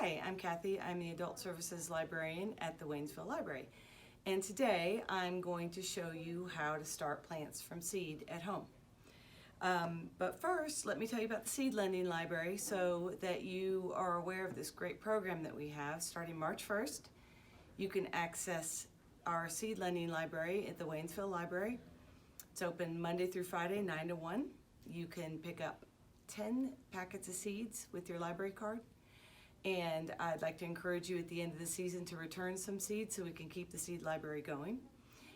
Hi, I'm Kathy. I'm the Adult Services Librarian at the Waynesville Library. And today I'm going to show you how to start plants from seed at home. But first, let me tell you about the Seed Lending Library so that you are aware of this great program that we have. Starting March 1st, you can access our Seed Lending Library at the Waynesville Library. It's open Monday through Friday, 9 to 1. You can pick up 10 packets of seeds with your library card. And I'd like to encourage you at the end of the season to return some seeds so we can keep the seed library going.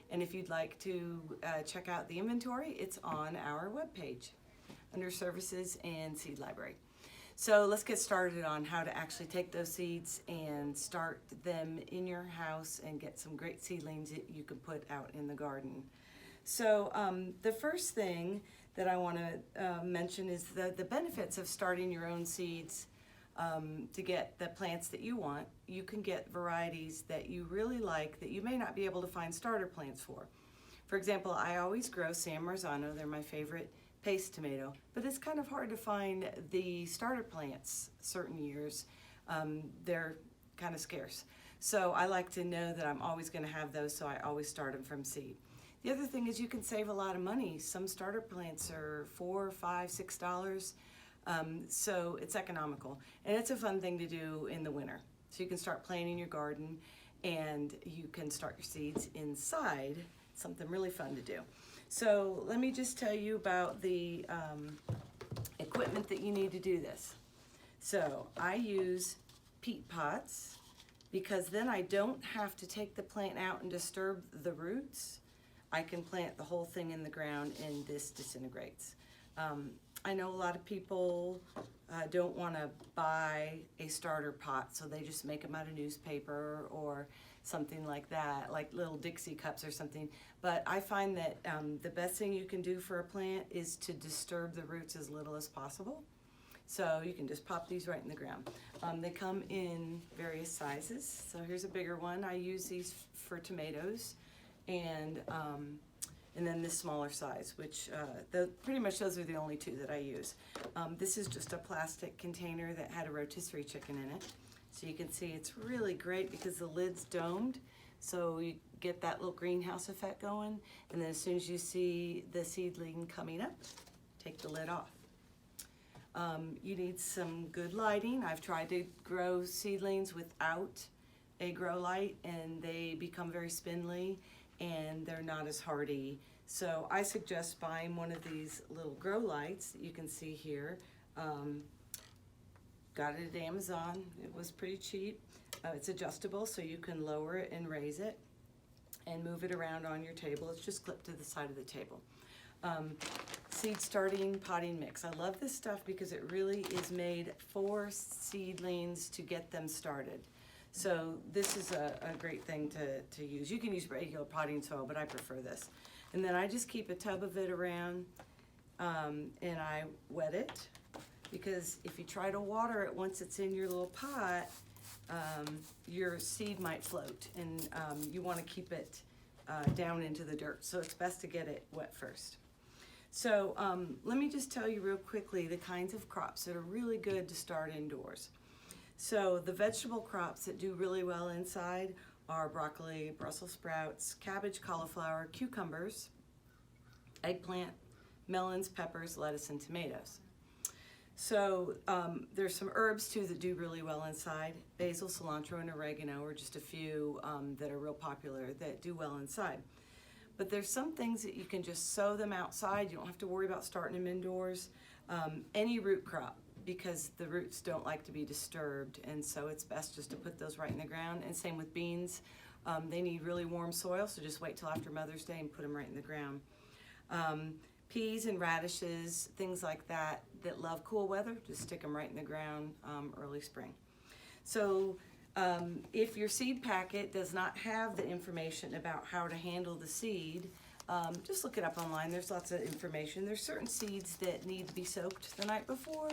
And if you'd like to check out the inventory, it's on our webpage under Services and Seed Library. So let's get started on how to actually take those seeds and start them in your house and get some great seedlings that you can put out in the garden. So the first thing that I want to mention is the benefits of starting your own seeds. To get the plants that you want. You can get varieties that you really like that you may not be able to find starter plants for. For example, I always grow San Marzano. They're my favorite paste tomato, but it's kind of hard to find the starter plants certain years. They're kind of scarce. So I like to know that I'm always going to have those, so I always start them from seed. The other thing is you can save a lot of money. Some starter plants are $4, $5, $6. So it's economical, and it's a fun thing to do in the winter. So you can start planting your garden, and you can start your seeds inside. Something really fun to do. So let me just tell you about the equipment that you need to do this. So I use peat pots because then I don't have to take the plant out and disturb the roots. I can plant the whole thing in the ground and this disintegrates. I know a lot of people don't want to buy a starter pot, so they just make them out of newspaper or something like that, like little Dixie cups or something. But I find that the best thing you can do for a plant is to disturb the roots as little as possible. So you can just pop these right in the ground. They come in various sizes. So here's a bigger one. I use these for tomatoes, and then this smaller size, which pretty much those are the only two that I use. This is just a plastic container that had a rotisserie chicken in it. So you can see it's really great because the lid's domed, so you get that little greenhouse effect going. And then as soon as you see the seedling coming up, take the lid off. You need some good lighting. I've tried to grow seedlings without a grow light, and they become very spindly and they're not as hardy. So I suggest buying one of these little grow lights that you can see here. Got it at Amazon. It was pretty cheap. It's adjustable, so you can lower it and raise it and move it around on your table. It's just clipped to the side of the table. Seed starting potting mix. I love this stuff because it really is made for seedlings to get them started. So this is a great thing to use. You can use regular potting soil, but I prefer this. And then I just keep a tub of it around, and I wet it, because if you try to water it once it's in your little pot, your seed might float, and you want to keep it down into the dirt. So it's best to get it wet first. So let me just tell you real quickly the kinds of crops that are really good to start indoors. So the vegetable crops that do really well inside are broccoli, Brussels sprouts, cabbage, cauliflower, cucumbers, eggplant, melons, peppers, lettuce, and tomatoes. So there's some herbs too that do really well inside. Basil, cilantro, and oregano are just a few that are real popular that do well inside. But there's some things that you can just sow them outside. You don't have to worry about starting them indoors. Any root crop, because the roots don't like to be disturbed, and so it's best just to put those right in the ground. And same with beans. They need really warm soil, so just wait till after Mother's Day and put them right in the ground. Peas and radishes, things like that love cool weather, just stick them right in the ground early spring. So if your seed packet does not have the information about how to handle the seed, just look it up online. There's lots of information. There's certain seeds that need to be soaked the night before.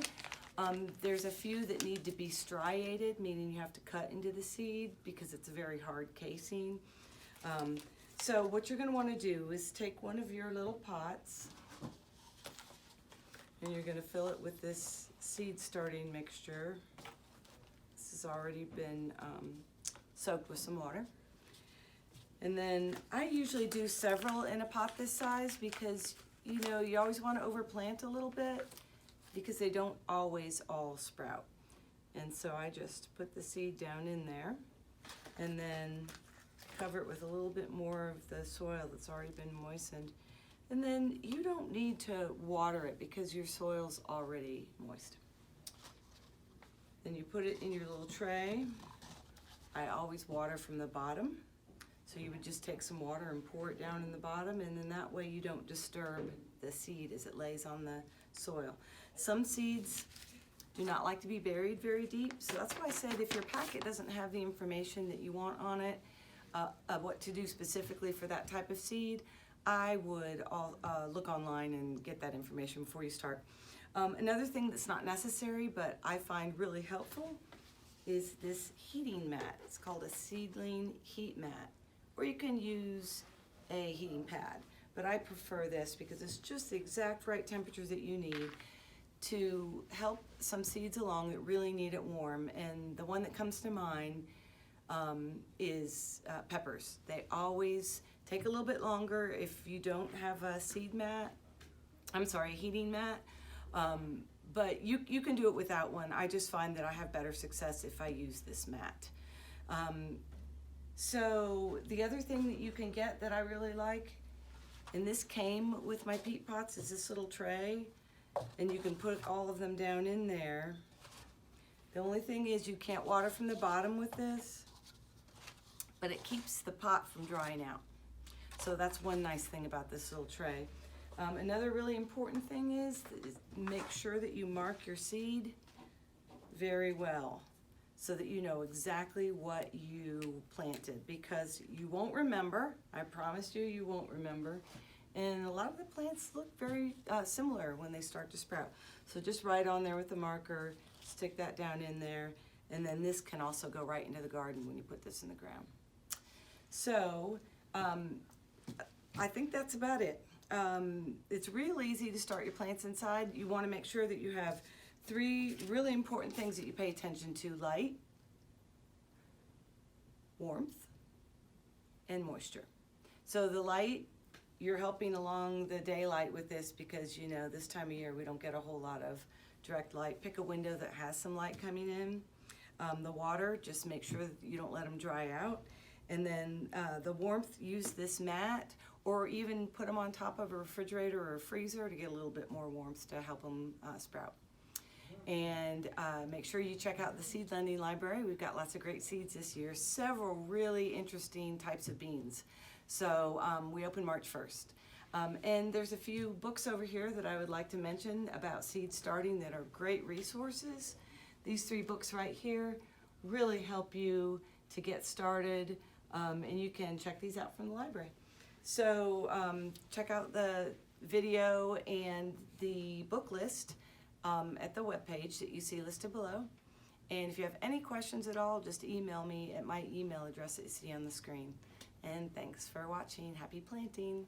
There's a few that need to be striated, meaning you have to cut into the seed because it's a very hard casing. So what you're going to want to do is take one of your little pots, and you're going to fill it with this seed starting mixture. This is has already been soaked with some water. And then I usually do several in a pot this size because, you know, you always want to overplant a little bit because they don't always all sprout. And so I just put the seed down in there and then cover it with a little bit more of the soil that's already been moistened. And then you don't need to water it because your soil's already moist. Then you put it in your little tray. I always water from the bottom. So you would just take some water and pour it down in the bottom, and then that way you don't disturb the seed as it lays on the soil. Some seeds do not like to be buried very deep, so that's why I said if your packet doesn't have the information that you want on it, of what to do specifically for that type of seed, I would look online and get that information before you start. Another thing that's not necessary but I find really helpful is this heating mat. It's called a Seedling Heat Mat, or you can use a heating pad, but I prefer this because it's just the exact right temperature that you need to help some seeds along that really need it warm. And the one that comes to mind is peppers. They always take a little bit longer if you don't have a heating mat, but you can do it without one. I just find that I have better success if I use this mat. So the other thing that you can get that I really like, and this came with my peat pots, is this little tray, and you can put all of them down in there. The only thing is you can't water from the bottom with this, but it keeps the pot from drying out. So that's one nice thing about this little tray. Another really important thing is make sure that you mark your seed very well so that you know exactly what you planted, because you won't remember. I promise you, you won't remember. And a lot of the plants look very similar when they start to sprout. So just write on there with the marker, stick that down in there, and then this can also go right into the garden when you put this in the ground. So I think that's about it. It's real easy to start your plants inside. You want to make sure that you have 3 really important things that you pay attention to: light, warmth, and moisture. So the light, you're helping along the daylight with this because, you know, this time of year we don't get a whole lot of direct light. Pick a window that has some light coming in. The water, just make sure that you don't let them dry out. And then the warmth, use this mat, or even put them on top of a refrigerator or a freezer to get a little bit more warmth to help them sprout. And make sure you check out the Seed Lending Library. We've got lots of great seeds this year, several really interesting types of beans. So we open March 1st. And there's a few books over here that I would like to mention about seed starting that are great resources. These 3 books right here really help you to get started, and you can check these out from the library. So check out the video and the book list at the webpage that you see listed below. And if you have any questions at all, just email me at my email address that you see on the screen. And thanks for watching. Happy planting.